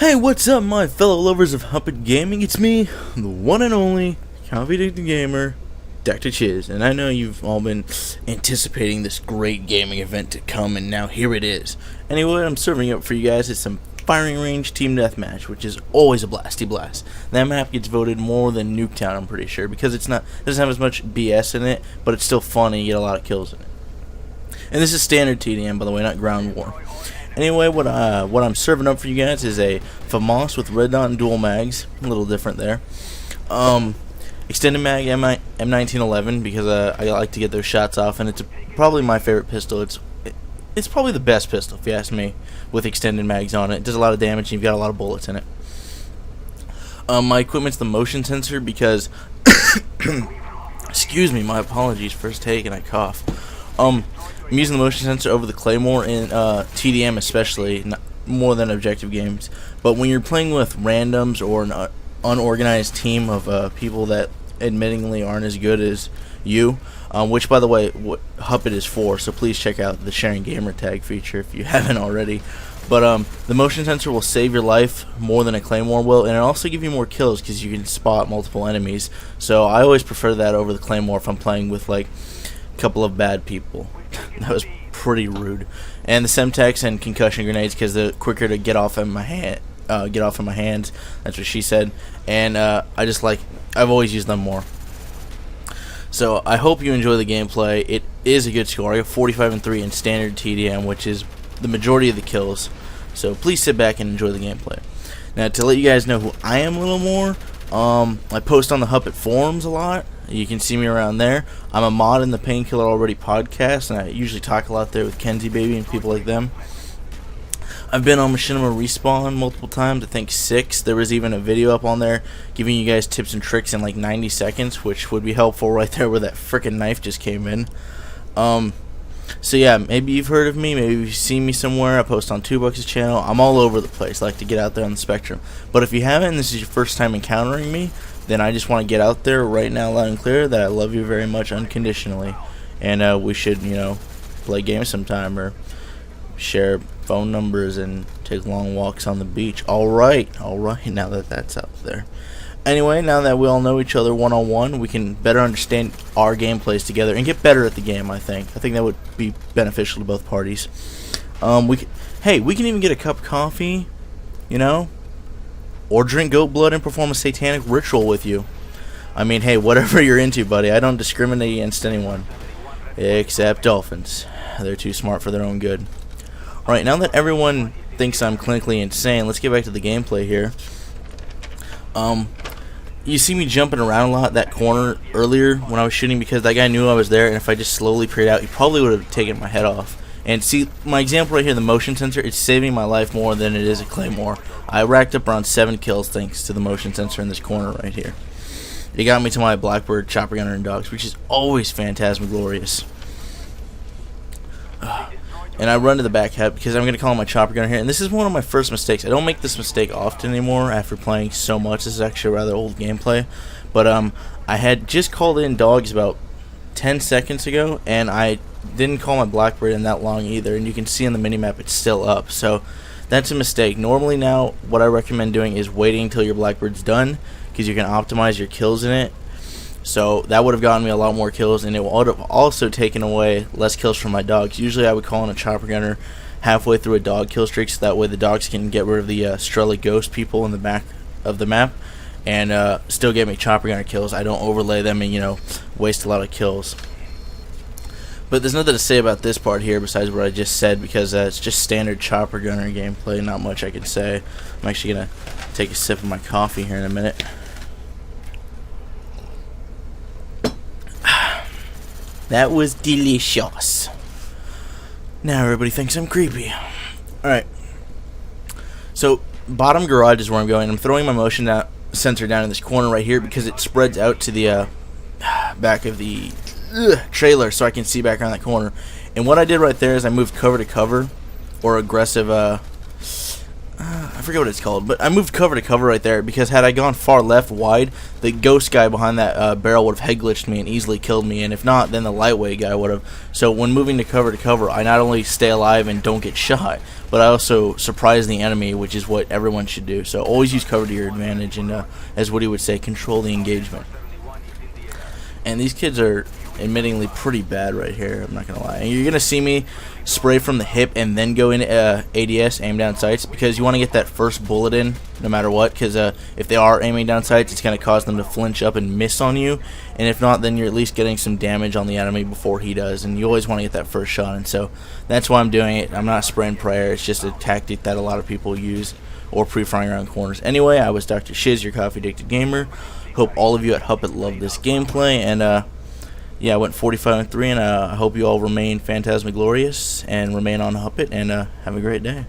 Hey, what's up, my fellow lovers of Hupit Gaming? It's me, the one and only Hupit Gamer, DrChiz, and I know you've all been anticipating this great gaming event to come, and now here it is. Anyway, what I'm serving up for you guys is some firing range Team Deathmatch, which is always a blasty blast. That map gets voted more than Nuketown, I'm pretty sure, because it doesn't have as much BS in it, but it's still fun and you get a lot of kills in it. And this is standard TDM, by the way, not ground war. Anyway, what I'm serving up for you guys is a FAMAS with red dot and dual mags. A little different there. Extended mag M1911 because I like to get those shots off, and it's probably my favorite pistol. It's probably the best pistol if you ask me, with extended mags on it. It does a lot of damage and you've got a lot of bullets in it. My equipment's the motion sensor because excuse me, my apologies, first take and I cough. I'm using the motion sensor over the Claymore in TDM especially, more than objective games. But when you're playing with randoms or an unorganized team of people that admittingly aren't as good as you, which by the way, what Hupit is for, so please check out the sharing gamer tag feature if you haven't already. But the motion sensor will save your life more than a Claymore will, and it'll also give you more kills because you can spot multiple enemies. So I always prefer that over the Claymore if I'm playing with like couple of bad people. That was pretty rude. And the Semtex and concussion grenades because they're quicker to get off in my hand. Hands. That's what she said. And I've always used them more. So I hope you enjoy the gameplay. It is a good score. I got 45-3 in standard TDM, which is the majority of the kills. So please sit back and enjoy the gameplay. Now to let you guys know who I am a little more, I post on the Hupit forums a lot. You can see me around there. I'm a mod in the Painkiller Already podcast, and I usually talk a lot there with Kenzie Baby and people like them. I've been on Machinima Respawn multiple times, I think 6. There was even a video up on there giving you guys tips and tricks in like 90 seconds, which would be helpful right there where that frickin' knife just came in. So yeah, maybe you've heard of me, maybe you've seen me somewhere. I post on 2Bucks' channel. I'm all over the place. I like to get out there on the spectrum. But if you haven't, and this is your first time encountering me, then I just want to get out there right now loud and clear that I love you very much unconditionally. And we should, play games sometime or share phone numbers and take long walks on the beach. Alright, now that that's out there. Anyway, now that we all know each other one-on-one, we can better understand our gameplays together and get better at the game, I think. I think that would be beneficial to both parties. We can even get a cup of coffee, or drink goat blood and perform a satanic ritual with you. I mean, hey, whatever you're into, buddy. I don't discriminate against anyone. Except dolphins. They're too smart for their own good. Alright, now that everyone thinks I'm clinically insane, let's get back to the gameplay here. You see me jumping around a lot that corner earlier when I was shooting because that guy knew I was there, and if I just slowly prayed out, he probably would have taken my head off. And see, my example right here, the motion sensor, it's saving my life more than it is a Claymore. I racked up around 7 kills thanks to the motion sensor in this corner right here. It got me to my Blackbird, Chopper Gunner, and Dogs, which is always phantasmaglorious. And I run to the back hat because I'm going to call my Chopper Gunner here. And this is one of my first mistakes. I don't make this mistake often anymore after playing so much. This is actually a rather old gameplay. But I had just called in Dogs about 10 seconds ago, and I didn't call my Blackbird in that long either. And you can see on the minimap it's still up. So that's a mistake. Normally now what I recommend doing is waiting until your Blackbird's done because you can optimize your kills in it. So that would have gotten me a lot more kills, and it would have also taken away less kills from my dogs. Usually I would call in a Chopper Gunner halfway through a dog kill streak so that way the dogs can get rid of the Strela ghost people in the back of the map and still get me Chopper Gunner kills. I don't overlay them and, waste a lot of kills. But there's nothing to say about this part here besides what I just said because it's just standard Chopper Gunner gameplay. Not much I can say. I'm actually going to take a sip of my coffee here in a minute. That was delicious. Now everybody thinks I'm creepy. Alright. So, bottom garage is where I'm going. I'm throwing my motion sensor down in this corner right here because it spreads out to the back of the trailer so I can see back around that corner. And what I did right there is I moved cover to cover, or aggressive, I forget what it's called, but I moved cover to cover right there because had I gone far left wide, the ghost guy behind that barrel would have head glitched me and easily killed me, and if not, then the lightweight guy would have. So when moving to cover, I not only stay alive and don't get shot, but I also surprise the enemy, which is what everyone should do. So always use cover to your advantage, and as Woody would say, control the engagement. And these kids are admittingly pretty bad right here, I'm not gonna lie. And you're gonna see me spray from the hip and then go into ADS, aim down sights, because you want to get that first bullet in no matter what, because if they are aiming down sights, it's gonna cause them to flinch up and miss on you, and if not, then you're at least getting some damage on the enemy before he does, and you always want to get that first shot. And so that's why I'm doing it. I'm not spraying prayer, it's just a tactic that a lot of people use, or pre-firing around corners. Anyway, I was DrChiz, your coffee addicted gamer. Hope all of you at Hupit love this gameplay, and yeah, I went 45-3, and I hope you all remain phantasmaglorious and remain on Hupit, and have a great day.